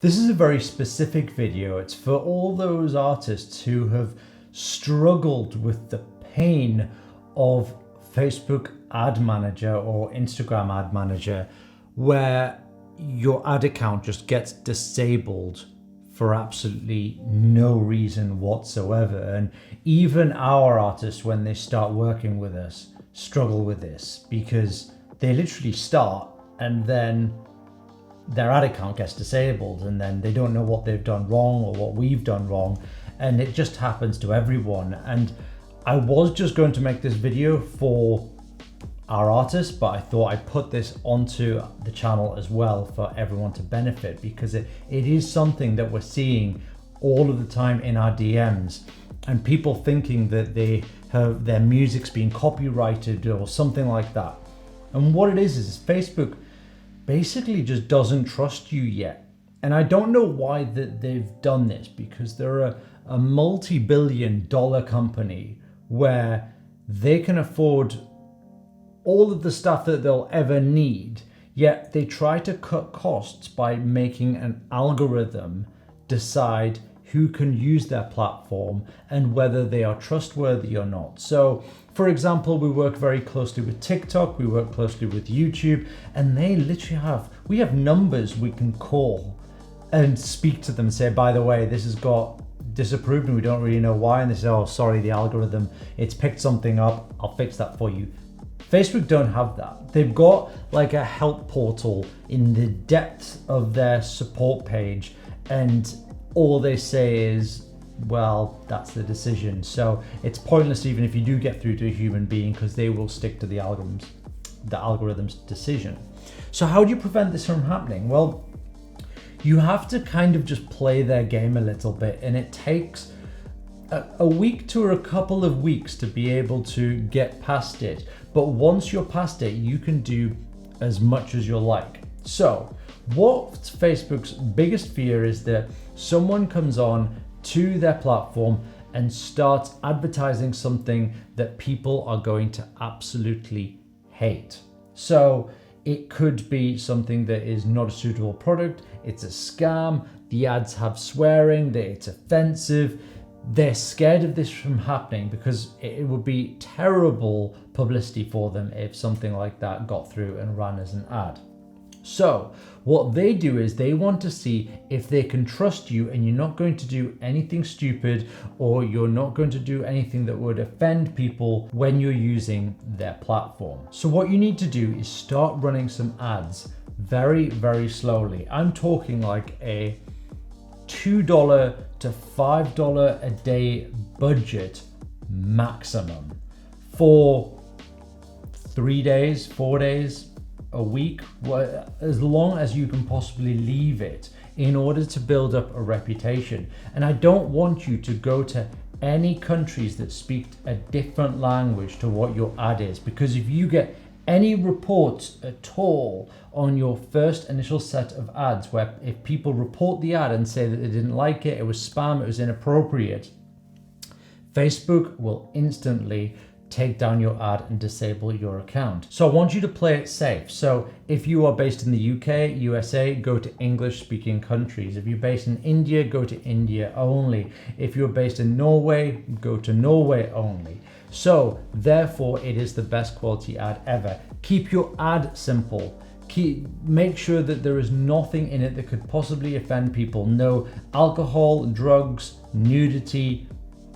This is a very specific video. It's for all those artists who have struggled with the pain of Facebook ad manager or Instagram ad manager, where your ad account just gets disabled for absolutely no reason whatsoever. And even our artists, when they start working with us, struggle with this because they literally start and then their ad account gets disabled and then they don't know what they've done wrong or what we've done wrong, and it just happens to everyone. And I was just going to make this video for our artists, but I thought I'd put this onto the channel as well for everyone to benefit, because it is something that we're seeing all of the time in our DMs, and people thinking that they have their music's being copyrighted or something like that. And what it is Facebook basically just doesn't trust you yet. And I don't know why that they've done this, because they're a multi-billion-dollar company where they can afford all of the stuff that they'll ever need, yet they try to cut costs by making an algorithm decide who can use their platform and whether they are trustworthy or not. So, for example, we work very closely with TikTok, we work closely with YouTube, and they literally we have numbers we can call and speak to them and say, by the way, this has got disapproved and we don't really know why. And they say, oh, sorry, the algorithm, it's picked something up, I'll fix that for you. Facebook don't have that. They've got like a help portal in the depth of their support page, and all they say is, well, that's the decision. So it's pointless even if you do get through to a human being, because they will stick to the algorithm's decision. So how do you prevent this from happening? Well, you have to kind of just play their game a little bit, and it takes a week to a couple of weeks to be able to get past it. But once you're past it, you can do as much as you like. So what Facebook's biggest fear is that someone comes on to their platform and starts advertising something that people are going to absolutely hate. So it could be something that is not a suitable product, it's a scam, the ads have swearing, that it's offensive. They're scared of this from happening because it would be terrible publicity for them if something like that got through and ran as an ad. So what they do is they want to see if they can trust you and you're not going to do anything stupid, or you're not going to do anything that would offend people when you're using their platform. So what you need to do is start running some ads very, very slowly. I'm talking like a $2 to $5 a day budget maximum for 3 days, 4 days, a week, as long as you can possibly leave it, in order to build up a reputation. And I don't want you to go to any countries that speak a different language to what your ad is, because if you get any reports at all on your first initial set of ads, where if people report the ad and say that they didn't like it, it was spam, it was inappropriate, Facebook will instantly take down your ad and disable your account. So I want you to play it safe. So if you are based in the UK, USA, go to English speaking countries. If you're based in India, go to India only. If you're based in Norway, go to Norway only. So therefore it is the best quality ad ever. Keep your ad simple. Make sure that there is nothing in it that could possibly offend people. No alcohol, drugs, nudity,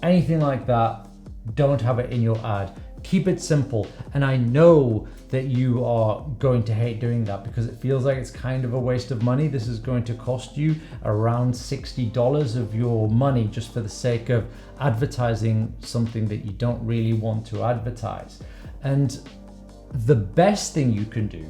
anything like that. Don't have it in your ad. Keep it simple. And I know that you are going to hate doing that because it feels like it's kind of a waste of money. This is going to cost you around $60 of your money just for the sake of advertising something that you don't really want to advertise. And the best thing you can do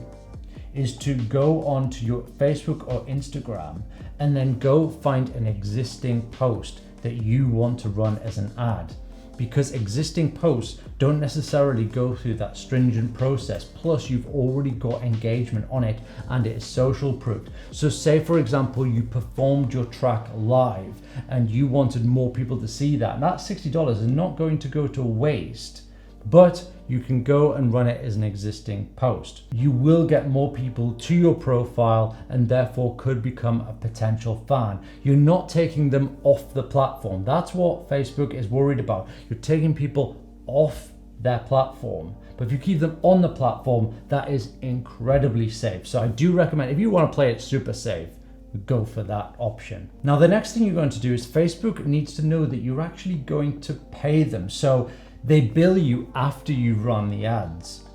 is to go onto your Facebook or Instagram and then go find an existing post that you want to run as an ad. Because existing posts don't necessarily go through that stringent process. Plus, you've already got engagement on it and it is social proofed. So say, for example, you performed your track live and you wanted more people to see that. And that $60 is not going to go to waste but you can go and run it as an existing post. You will get more people to your profile and therefore could become a potential fan. You're not taking them off the platform. That's what Facebook is worried about. You're taking people off their platform. But if you keep them on the platform, that is incredibly safe. So I do recommend, if you want to play it super safe, go for that option. Now, the next thing you're going to do is Facebook needs to know that you're actually going to pay them. So they bill you after you run the ads.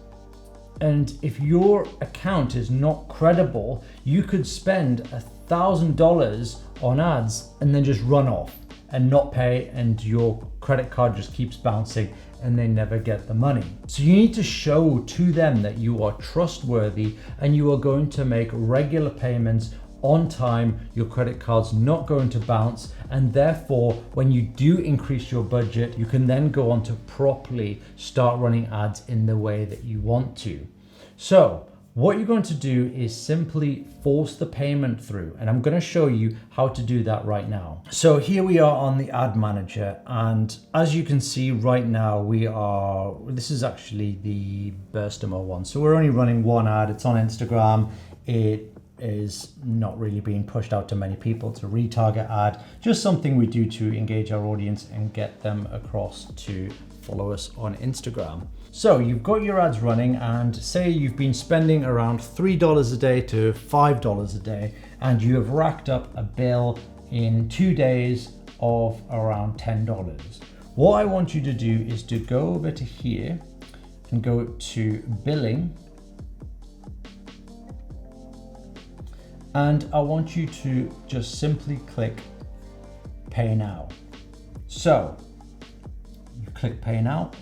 And if your account is not credible, you could spend $1,000 on ads and then just run off and not pay, and your credit card just keeps bouncing and they never get the money. So you need to show to them that you are trustworthy and you are going to make regular payments on time, your credit card's not going to bounce, and therefore when you do increase your budget, you can then go on to properly start running ads in the way that you want to. So what you're going to do is simply force the payment through, and I'm going to show you how to do that right now. So here we are on the ad manager, and as you can see right now, this is actually the Burstimo one. So we're only running one ad. It's on Instagram. It is not really being pushed out to many people. It's a retarget ad, just something we do to engage our audience and get them across to follow us on Instagram. So you've got your ads running, and say you've been spending around $3 a day to $5 a day, and you have racked up a bill in 2 days of around $10. What I want you to do is to go over to here and go to billing, and I want you to just simply click pay now. So you click pay now.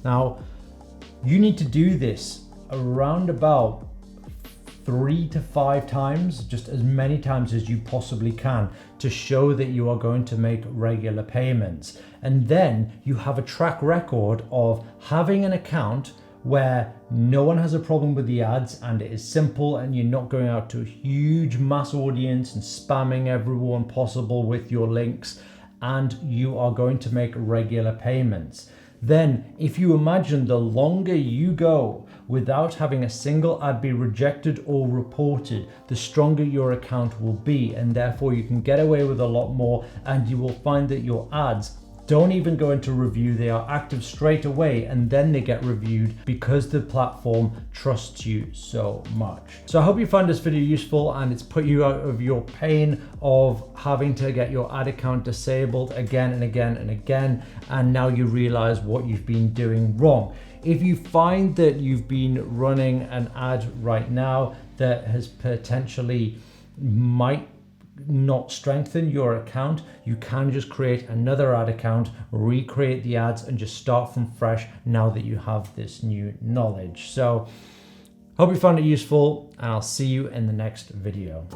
Now you need to do this around about 3 to 5 times, just as many times as you possibly can, to show that you are going to make regular payments. And then you have a track record of having an account where no one has a problem with the ads and it is simple, and you're not going out to a huge mass audience and spamming everyone possible with your links, and you are going to make regular payments. Then if you imagine the longer you go without having a single ad be rejected or reported, the stronger your account will be, and therefore you can get away with a lot more, and you will find that your ads don't even go into review. They are active straight away, and then they get reviewed because the platform trusts you so much. So I hope you find this video useful and it's put you out of your pain of having to get your ad account disabled again and again and again, and now you realize what you've been doing wrong. If you find that you've been running an ad right now that has potentially might not strengthen your account, you can just create another ad account, recreate the ads, and just start from fresh now that you have this new knowledge. So hope you found it useful, and I'll see you in the next video.